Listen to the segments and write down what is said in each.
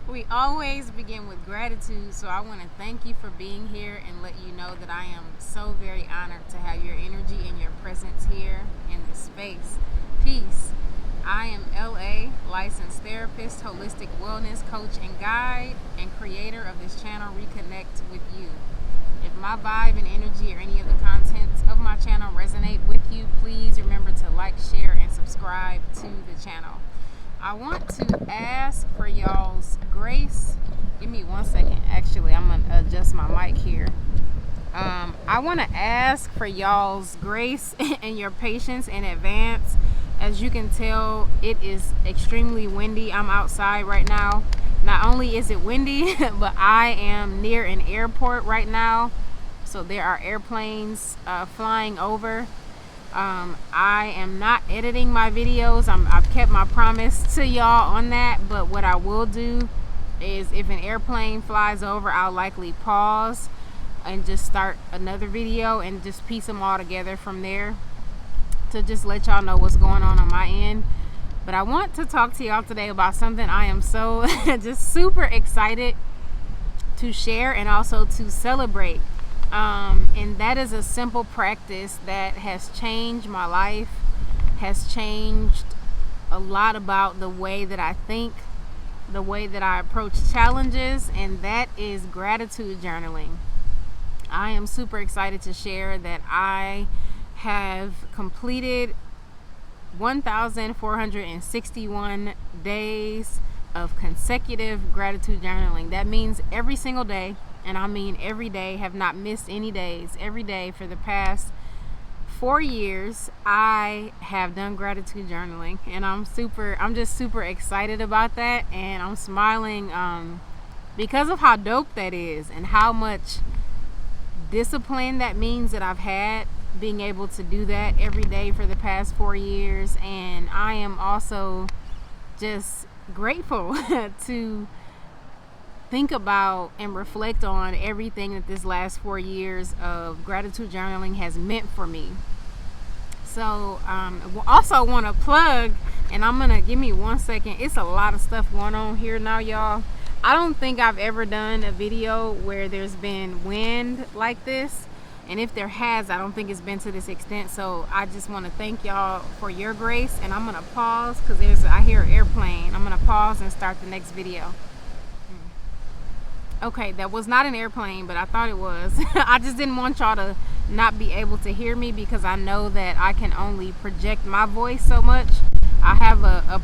We always begin with gratitude, so I want to thank you for being here and let you know that I am so very honored to have your energy and your presence here in this space. Peace. I am LA, licensed therapist, holistic wellness coach and guide, and creator of this channel, Reconnect with You. If my vibe and energy or any of the contents of my channel resonate with you, please remember to like, share, and subscribe to the channel. I want to ask for y'all's grace. Give me 1 second. Actually, I'm going to adjust my mic here. I want to ask for y'all's grace and your patience in advance. As you can tell, it is extremely windy. I'm outside right now. Not only is it windy, but I am near an airport right now. So there are airplanes flying over. I am not editing my videos. I've kept my promise to y'all on that. But what I will do is if an airplane flies over, I'll likely pause and just start another video and just piece them all together from there to just let y'all know what's going on my end. But I want to talk to y'all today about something I am so just super excited to share and also to celebrate. And that is a simple practice that has changed my life, has changed a lot about the way that I think, the way that I approach challenges, and that is gratitude journaling. I am super excited to share that I have completed 1,461 days of consecutive gratitude journaling. That means every single day, and I mean every day, have not missed any days. Every day for the past 4 years, I have done gratitude journaling, and I'm just super excited about that, and I'm smiling because of how dope that is and how much discipline that means that I've had being able to do that every day for the past 4 years. And I am also just grateful to think about and reflect on everything that this last 4 years of gratitude journaling has meant for me. So also want to plug, and I'm gonna give me 1 second. It's a lot of stuff going on here now, y'all. I don't think I've ever done a video where there's been wind like this, and if there has, I don't think it's been to this extent. So I just want to thank y'all for your grace, and I'm gonna pause because I hear an airplane. I'm gonna pause and start the next video. Okay, that was not an airplane, but I thought it was. I just didn't want y'all to not be able to hear me because I know that I can only project my voice so much. I have a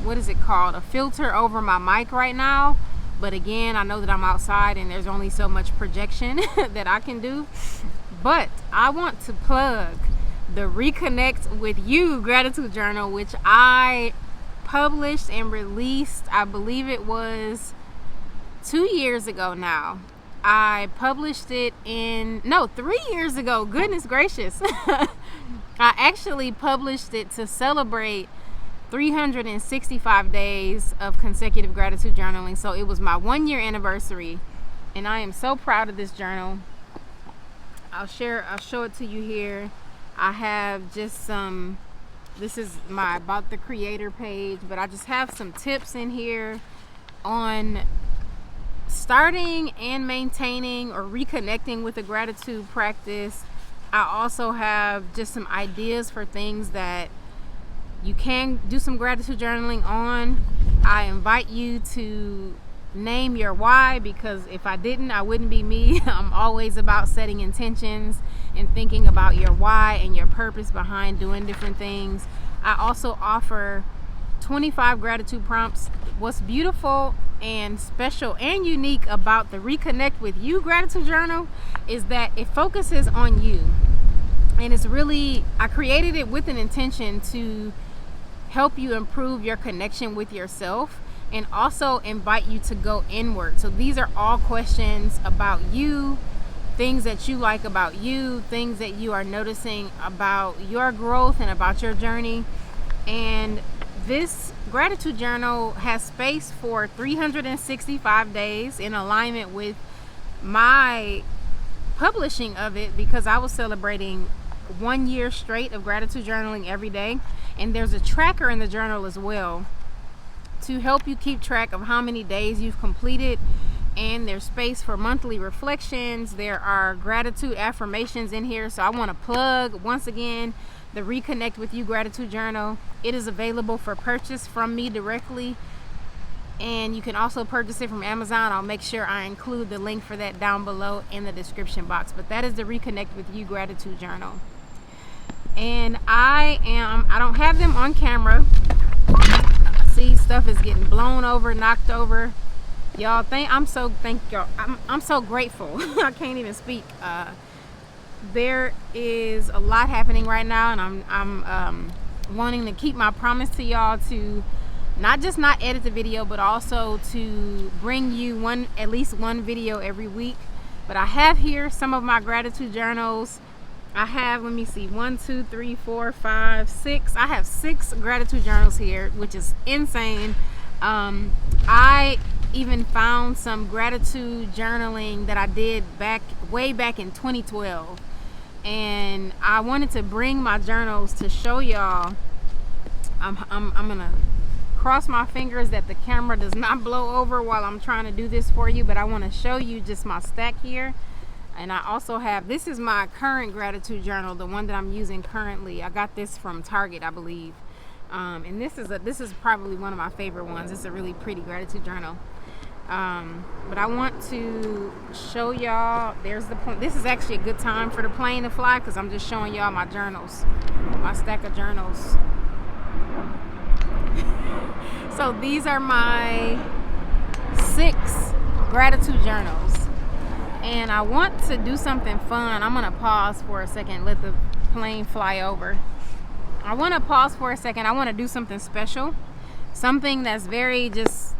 what is it called? A filter over my mic right now. But again, I know that I'm outside and there's only so much projection that I can do. But I want to plug the Reconnect with You gratitude journal, which I published and released, I believe it was 2 years ago now. I published it 3 years ago. Goodness gracious. I actually published it to celebrate 365 days of consecutive gratitude journaling. So it was my 1 year anniversary, and I am so proud of this journal. I'll show it to you here. I have just this is my About the Creator page, but I just have some tips in here on starting and maintaining or reconnecting with the gratitude practice. I also have just some ideas for things that you can do some gratitude journaling on. I invite you to name your why, because if I didn't, I wouldn't be me. I'm always about setting intentions and thinking about your why and your purpose behind doing different things. I also offer 25 gratitude prompts. What's beautiful and special and unique about the Reconnect with You gratitude journal is that it focuses on you. And it's really, I created it with an intention to help you improve your connection with yourself and also invite you to go inward. So these are all questions about you, things that you like about you, things that you are noticing about your growth and about your journey. And this gratitude journal has space for 365 days in alignment with my publishing of it, because I was celebrating 1 year straight of gratitude journaling every day. And there's a tracker in the journal as well to help you keep track of how many days you've completed. And there's space for monthly reflections. There are gratitude affirmations in here. So I want to plug once again the Reconnect With You Gratitude Journal. It is available for purchase from me directly, and you can also purchase it from Amazon. I'll make sure I include the link for that down below in the description box. But that is the Reconnect With You Gratitude Journal. And I don't have them on camera. See, stuff is getting blown over, knocked over. Y'all, I'm so grateful. I can't even speak. There is a lot happening right now, and I'm wanting to keep my promise to y'all to not edit the video, but also to bring you at least one video every week. But I have here some of my gratitude journals. I have, let me see, 1, 2, 3, 4, 5, 6. I have 6 gratitude journals here, which is insane. I even found some gratitude journaling that I did way back in 2012, and I wanted to bring my journals to show y'all. I'm gonna cross my fingers that the camera does not blow over while I'm trying to do this for you, but I want to show you just my stack here. And I also have, this is my current gratitude journal, the one that I'm using currently. I got this from Target, I believe. And this is probably one of my favorite ones. It's a really pretty gratitude journal. But I want to show y'all, there's the point. This is actually a good time for the plane to fly, because I'm just showing y'all my journals, my stack of journals. So these are my 6 gratitude journals. And I want to do something fun. I'm gonna pause for a second, let the plane fly over. I want to pause for a second. I want to do something special, something that's very just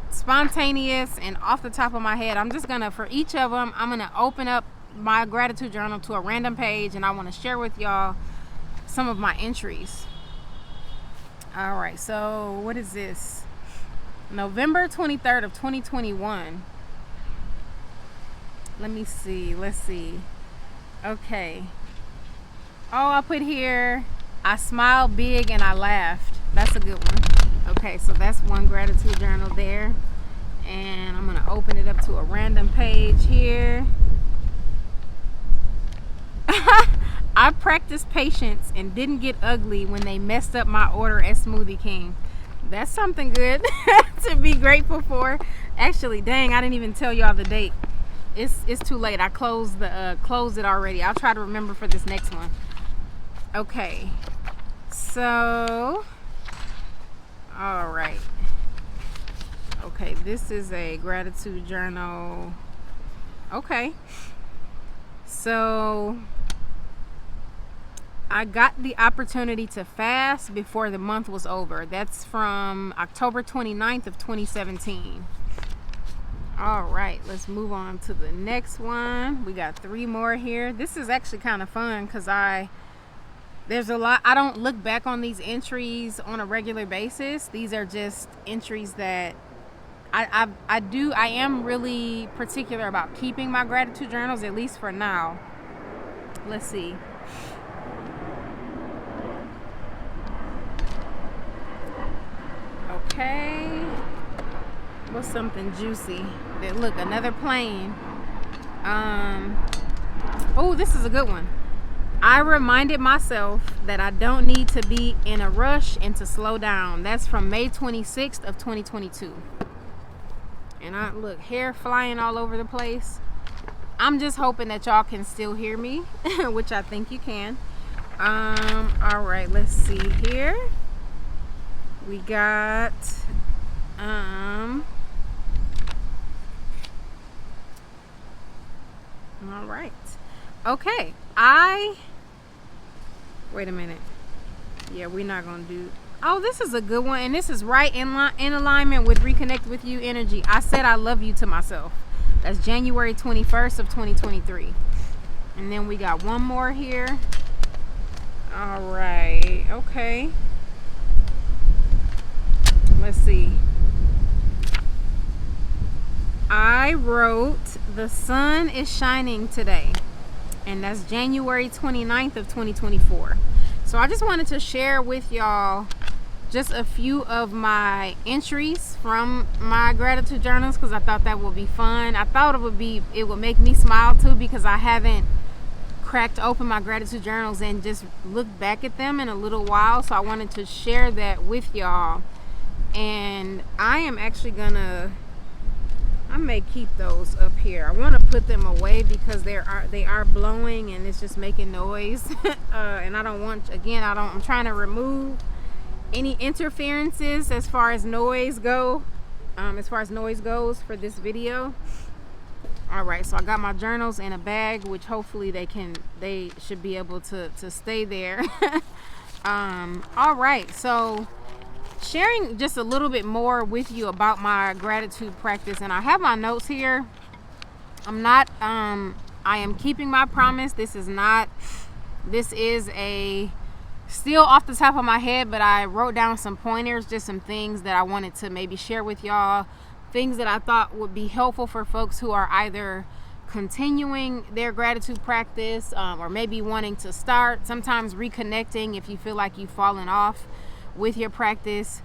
spontaneous and off the top of my head. I'm just gonna, for each of them, I'm gonna open up my gratitude journal to a random page, and I want to share with y'all some of my entries. All right, so what is this? November 23rd of 2021. Let me see. Let's see. Okay. Oh, I put here, I smiled big and I laughed. That's a good one. Okay, so that's one gratitude journal there. And I'm going to open it up to a random page here. I practiced patience and didn't get ugly when they messed up my order at Smoothie King. That's something good to be grateful for. Actually, dang, I didn't even tell y'all the date. It's too late. I closed it already. I'll try to remember for this next one. Okay, so all right. Okay, this is a gratitude journal. Okay, so I got the opportunity to fast before the month was over. That's from October 29th of 2017. All right, let's move on to the next one. We got 3 more here. This is actually kind of fun because there's a lot. I don't look back on these entries on a regular basis. These are just entries that I am really particular about keeping my gratitude journals, at least for now. Let's see. Okay. What's something juicy? Look, another plane. Oh, this is a good one. I reminded myself that I don't need to be in a rush and to slow down. That's from May 26th of 2022. And look, hair flying all over the place. I'm just hoping that y'all can still hear me, which I think you can. All right, let's see here. We got all right. Okay, wait a minute. Yeah, we're not gonna do. Oh, this is a good one, and this is right in alignment with Reconnect With You energy. I said I love you to myself. That's January 21st of 2023. And then we got one more here. All right. Okay. Let's see. I wrote, "The sun is shining today." And that's January 29th of 2024. So I just wanted to share with y'all just a few of my entries from my gratitude journals because I thought that would be fun. I thought it would make me smile too, because I haven't cracked open my gratitude journals and just looked back at them in a little while. So I wanted to share that with y'all. And I am actually I may keep those up here. I want to put them away because they are blowing and it's just making noise. And I don't want, again, I'm trying to remove any interferences as far as noise goes for this video. All right, so I got my journals in a bag, which hopefully they should be able to stay there. All right, so sharing just a little bit more with you about my gratitude practice, and I have my notes here. I am keeping my promise. This is still off the top of my head, but I wrote down some pointers, just some things that I wanted to maybe share with y'all, things that I thought would be helpful for folks who are either continuing their gratitude practice or maybe wanting to start, sometimes reconnecting if you feel like you've fallen off with your practice.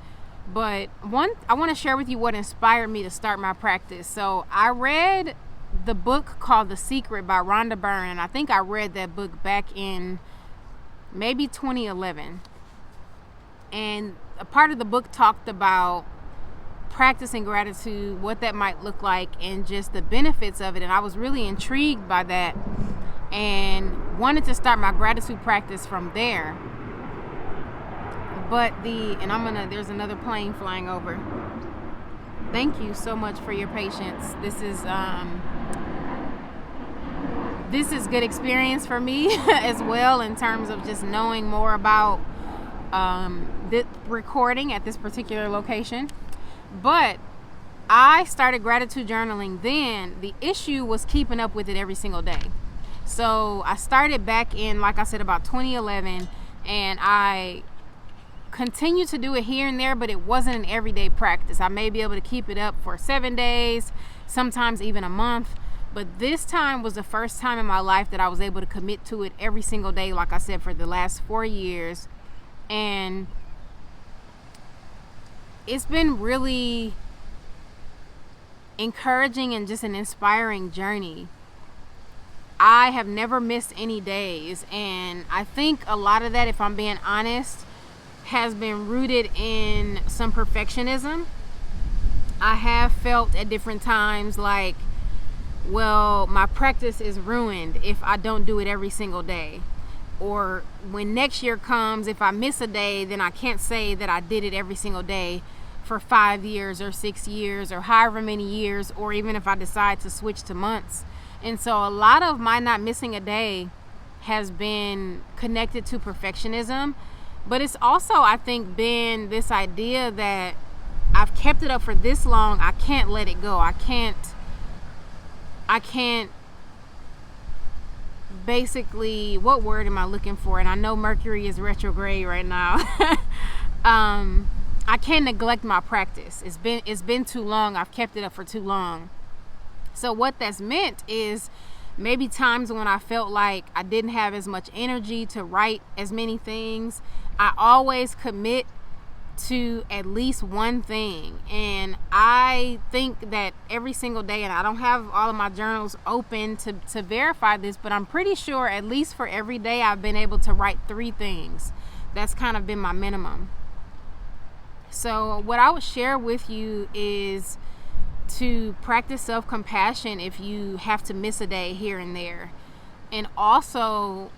But I want to share with you what inspired me to start my practice. So I read the book called The Secret by Rhonda Byrne, and I think I read that book back in maybe 2011, and a part of the book talked about practicing gratitude, what that might look like, and just the benefits of it. And I was really intrigued by that and wanted to start my gratitude practice from there. But there's another plane flying over. Thank you so much for your patience. This is good experience for me as well, in terms of just knowing more about the recording at this particular location. But I started gratitude journaling then. The issue was keeping up with it every single day. So I started back in, like I said, about 2011, and I continued to do it here and there, but it wasn't an everyday practice. I may be able to keep it up for 7 days, sometimes even a month. But this time was the first time in my life that I was able to commit to it every single day, like I said, for the last 4 years. And it's been really encouraging and just an inspiring journey. I have never missed any days. And I think a lot of that, if I'm being honest, has been rooted in some perfectionism. I have felt at different times like, well, my practice is ruined if I don't do it every single day. Or when next year comes, if I miss a day, then I can't say that I did it every single day for 5 years or 6 years or however many years, or even if I decide to switch to months. And so a lot of my not missing a day has been connected to perfectionism. But it's also, I think, been this idea that I've kept it up for this long, I can't let it go. I can't basically, what word am I looking for? And I know Mercury is retrograde right now. I can't neglect my practice. It's been too long. I've kept it up for too long. So what that's meant is maybe times when I felt like I didn't have as much energy to write as many things, I always commit to at least one thing. And I think that every single day, and I don't have all of my journals open to verify this, but I'm pretty sure at least for every day I've been able to write 3 things. That's kind of been my minimum. So what I would share with you is to practice self-compassion if you have to miss a day here and there. And also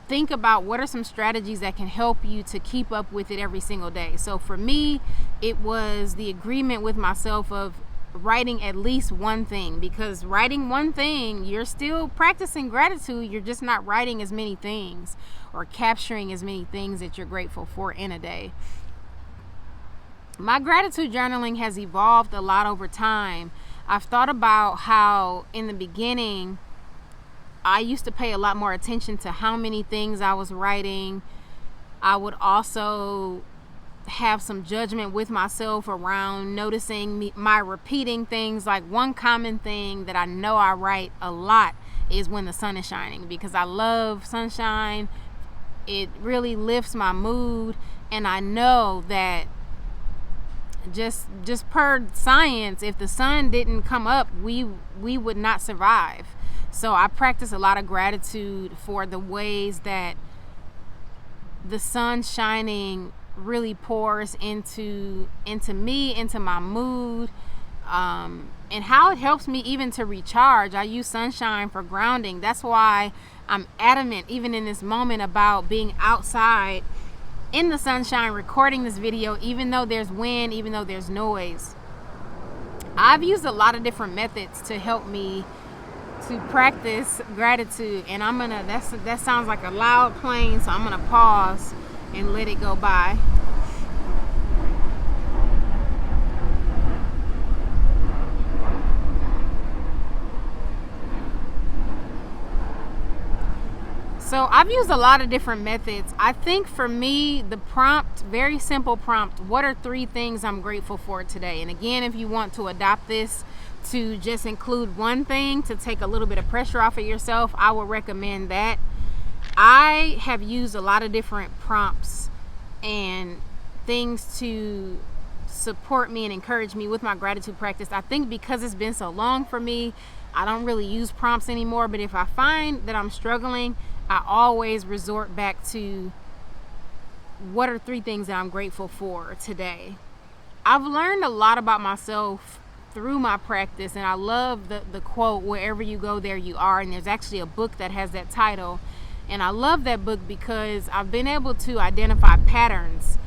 think about what are some strategies that can help you to keep up with it every single day. So for me, it was the agreement with myself of writing at least one thing, because writing one thing, you're still practicing gratitude. You're just not writing as many things or capturing as many things that you're grateful for in a day. My gratitude journaling has evolved a lot over time. I've thought about how in the beginning, I used to pay a lot more attention to how many things I was writing. I would also have some judgment with myself around noticing my repeating things. Like one common thing that I know I write a lot is when the sun is shining, because I love sunshine. It really lifts my mood. And I know that just per science, if the sun didn't come up, we would not survive. So I practice a lot of gratitude for the ways that the sun shining really pours into me, into my mood, and how it helps me even to recharge. I use sunshine for grounding. That's why I'm adamant, even in this moment, about being outside in the sunshine recording this video, even though there's wind, even though there's noise. I've used a lot of different methods to help me to practice gratitude, and that sounds like a loud plane, so I'm gonna pause and let it go by. So I've used a lot of different methods. I think for me, the prompt, very simple prompt, what are 3 things I'm grateful for today? And again, if you want to adopt this to just include one thing to take a little bit of pressure off of yourself, I would recommend that. I have used a lot of different prompts and things to support me and encourage me with my gratitude practice. I think because it's been so long for me, I don't really use prompts anymore, but if I find that I'm struggling, I always resort back to what are 3 things that I'm grateful for today. I've learned a lot about myself through my practice, and I love the quote, wherever you go, there you are. And there's actually a book that has that title, and I love that book because I've been able to identify patterns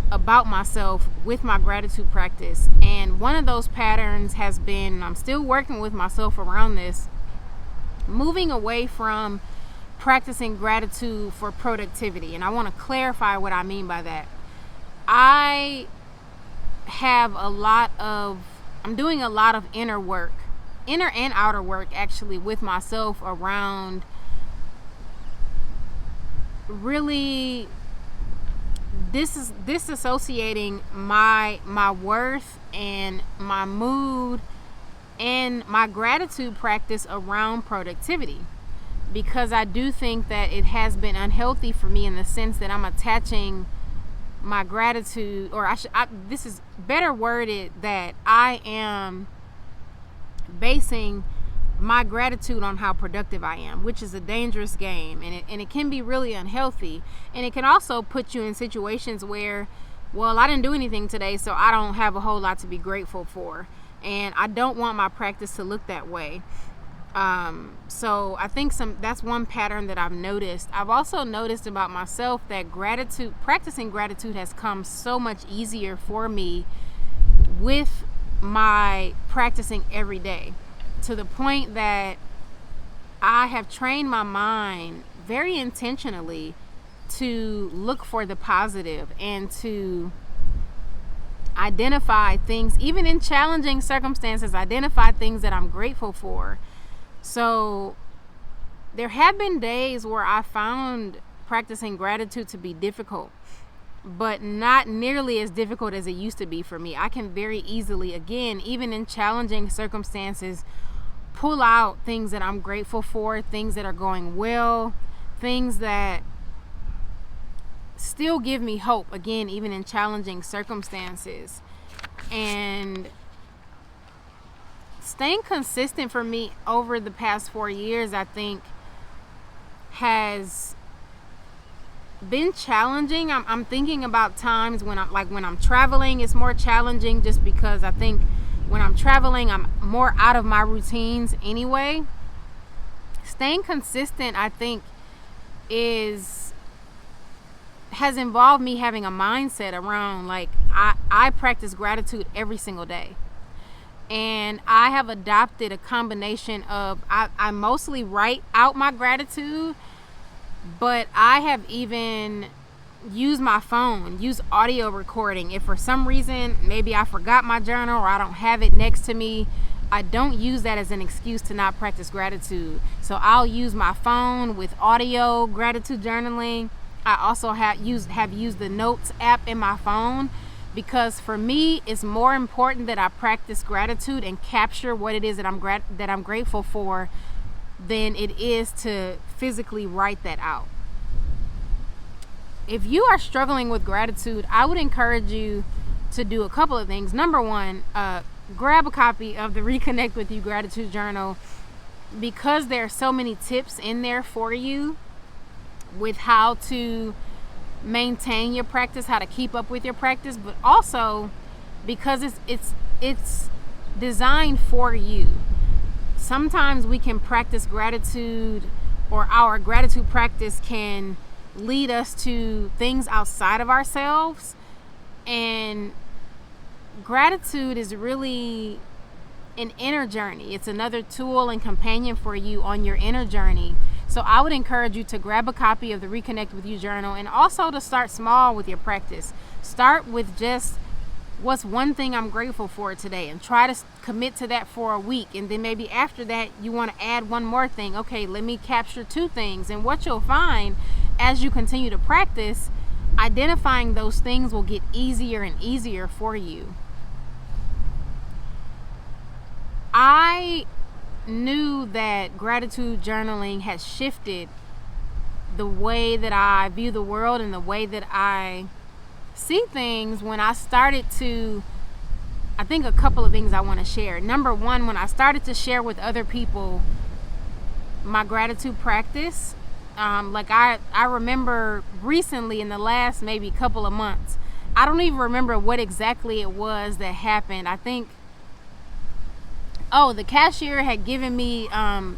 about myself with my gratitude practice. And one of those patterns has been, I'm still working with myself around this, moving away from practicing gratitude for productivity. And I want to clarify what I mean by that. I'm doing a lot of inner work, inner and outer work actually, with myself around really disassociating my worth and my mood and my gratitude practice around productivity, because I do think that it has been unhealthy for me in the sense that I'm attaching my gratitude, or this is better worded, that I am basing my gratitude on how productive I am, which is a dangerous game, and it can be really unhealthy. And it can also put you in situations where, well, I didn't do anything today, so I don't have a whole lot to be grateful for, and I don't want my practice to look that way. So I think that's one pattern that I've noticed. I've also noticed about myself that practicing gratitude has come so much easier for me with my practicing every day, to the point that I have trained my mind very intentionally to look for the positive and to identify things, even in challenging circumstances, identify things that I'm grateful for. So there have been days where I found practicing gratitude to be difficult, but not nearly as difficult as it used to be for me. I can very easily, again, even in challenging circumstances, pull out things that I'm grateful for, things that are going well, things that still give me hope, again, even in challenging circumstances. And staying consistent for me over the past 4 years, I think, has been challenging. I'm thinking about times when I'm traveling, it's more challenging, just because I think when I'm traveling, I'm more out of my routines anyway. Staying consistent, I think, has involved me having a mindset around, like, I practice gratitude every single day. And I have adopted a combination of, I mostly write out my gratitude, but I have even used my phone, use audio recording. If for some reason, maybe I forgot my journal or I don't have it next to me, I don't use that as an excuse to not practice gratitude. So I'll use my phone with audio gratitude journaling. I also have used the Notes app in my phone, because for me, it's more important that I practice gratitude and capture what it is that I'm grateful for than it is to physically write that out. if you are struggling with gratitude, I would encourage you to do a couple of things. Number one, grab a copy of the Reconnect With You Gratitude Journal, because there are so many tips in there for you with how to maintain your practice, how to keep up with your practice, but also because it's designed for you. Sometimes we can practice gratitude, or our gratitude practice can lead us to things outside of ourselves, and gratitude is really an inner journey. It's another tool and companion for you on your inner journey. So I would encourage you to grab a copy of the Reconnect With You journal, and also to start small with your practice. Start with just, what's one thing I'm grateful for today, and try to commit to that for a week. And then maybe after that, you want to add one more thing. Okay, let me capture 2 things. And what you'll find as you continue to practice, identifying those things will get easier and easier for you. I knew that gratitude journaling has shifted the way that I view the world and the way that I see things when I started to, I think a couple of things I want to share. Number one, when I started to share with other people my gratitude practice, like I remember recently, in the last maybe couple of months, I don't even remember what exactly it was that happened. I think, the cashier had given me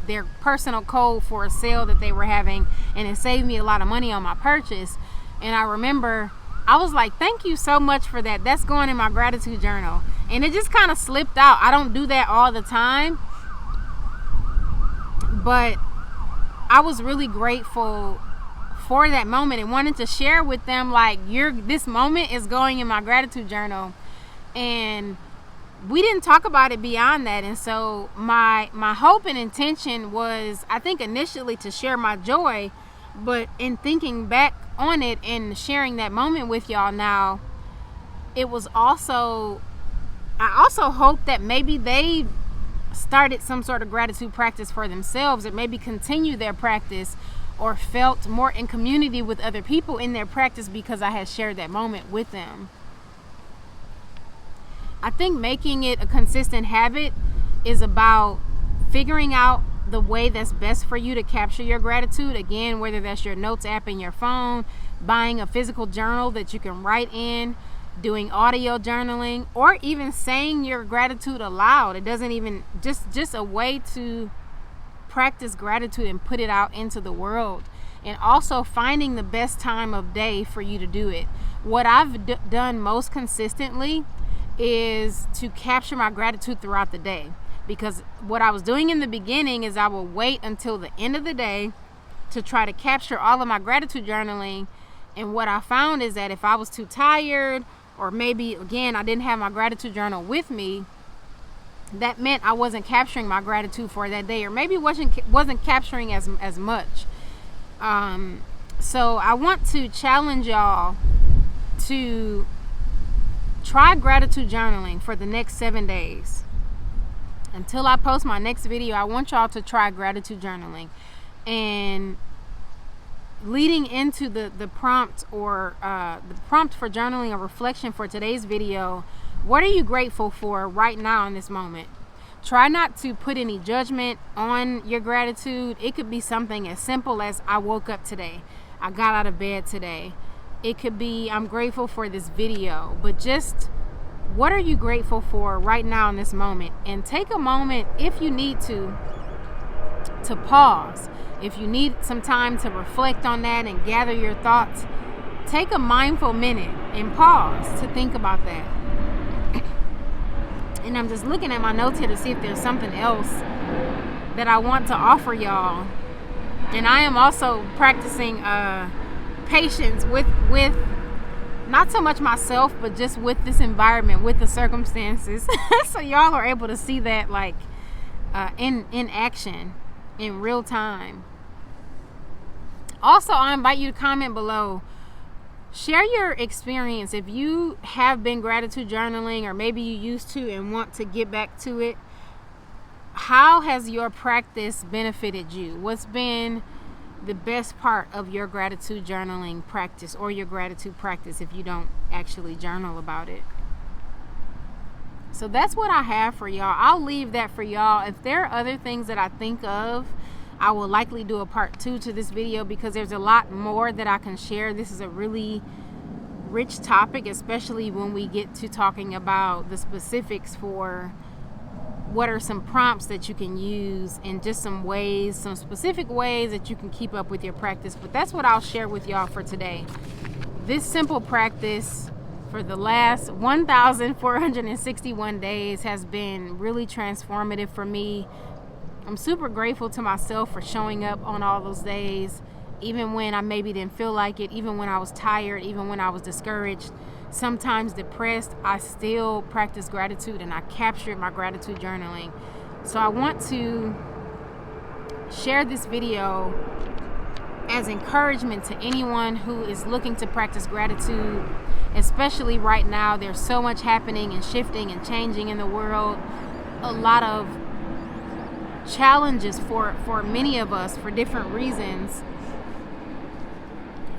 their personal code for a sale that they were having, and it saved me a lot of money on my purchase. And I remember I was like, thank you so much for that. That's going in my gratitude journal. And it just kind of slipped out. I don't do that all the time, but I was really grateful for that moment and wanted to share with them, like, this moment is going in my gratitude journal. And we didn't talk about it beyond that. And so my hope and intention was, I think, initially to share my joy, but in thinking back on it and sharing that moment with y'all now, it was also, I also hope that maybe they started some sort of gratitude practice for themselves, or maybe continue their practice, or felt more in community with other people in their practice because I had shared that moment with them. I think making it a consistent habit is about figuring out the way that's best for you to capture your gratitude. Again, whether that's your notes app in your phone, buying a physical journal that you can write in, doing audio journaling, or even saying your gratitude aloud. It doesn't even, just a way to practice gratitude and put it out into the world. And also finding the best time of day for you to do it. What I've done most consistently is to capture my gratitude throughout the day, because what I was doing in the beginning is I would wait until the end of the day to try to capture all of my gratitude journaling. And what I found is that if I was too tired, or maybe, again, I didn't have my gratitude journal with me, that meant I wasn't capturing my gratitude for that day, or maybe wasn't capturing as much. So I want to challenge y'all to try gratitude journaling for the next 7 days. Until I post my next video, I want y'all to try gratitude journaling. And leading into the prompt, or the prompt for journaling or reflection for today's video, what are you grateful for right now in this moment? Try not to put any judgment on your gratitude. It could be something as simple as, I woke up today, I got out of bed today. It could be, I'm grateful for this video. But just, what are you grateful for right now in this moment? And take a moment, if you need to pause. If you need some time to reflect on that and gather your thoughts, take a mindful minute and pause to think about that. And I'm just looking at my notes here to see if there's something else that I want to offer y'all. And I am also practicing patience with not so much myself, but just with this environment, with the circumstances. So y'all are able to see that, like, in action, in real time. Also, I invite you to comment below. Share your experience. If you have been gratitude journaling, or maybe you used to and want to get back to it, how has your practice benefited you? What's been the best part of your gratitude journaling practice or your gratitude practice if you don't actually journal about it. So that's what I have for y'all. I'll leave that for y'all. If there are other things that I think of, I will likely do a part 2 to this video, because there's a lot more that I can share. This is a really rich topic, especially when we get to talking about the specifics for what are some prompts that you can use, and just some ways, some specific ways that you can keep up with your practice. But that's what I'll share with y'all for today. This simple practice for the last 1,461 days has been really transformative for me. I'm super grateful to myself for showing up on all those days, even when I maybe didn't feel like it, even when I was tired, even when I was discouraged, sometimes depressed. I still practice gratitude, and I captured my gratitude journaling. So I want to share this video as encouragement to anyone who is looking to practice gratitude, especially right now. There's so much happening and shifting and changing in the world. A lot of challenges for many of us for different reasons.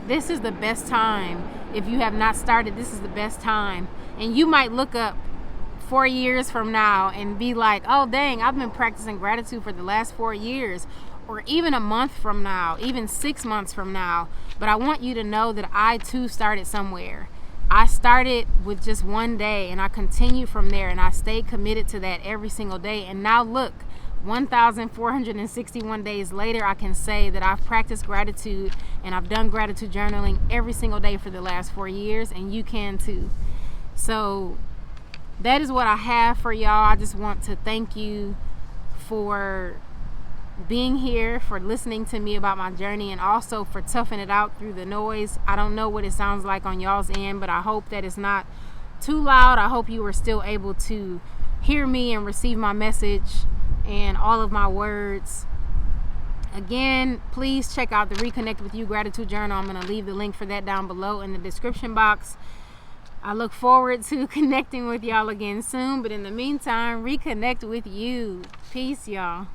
This is the best time. If you have not started, this is the best time. And you might look up 4 years from now and be like, oh dang, I've been practicing gratitude for the last 4 years. Or even a month from now, even 6 months from now. But I want you to know that I too started somewhere. I started with just one day, and I continued from there, and I stayed committed to that every single day. And now look, 1,461 days later, I can say that I've practiced gratitude, and I've done gratitude journaling every single day for the last 4 years, and you can too. So that is what I have for y'all. I just want to thank you for being here, for listening to me about my journey, and also for toughing it out through the noise. I don't know what it sounds like on y'all's end, but I hope that it's not too loud. I hope you were still able to hear me and receive my message and all of my words. Again, please check out the Reconnect With You Gratitude Journal. I'm going to leave the link for that down below in the description box. I look forward to connecting with y'all again soon, but in the meantime, reconnect with you. Peace, y'all.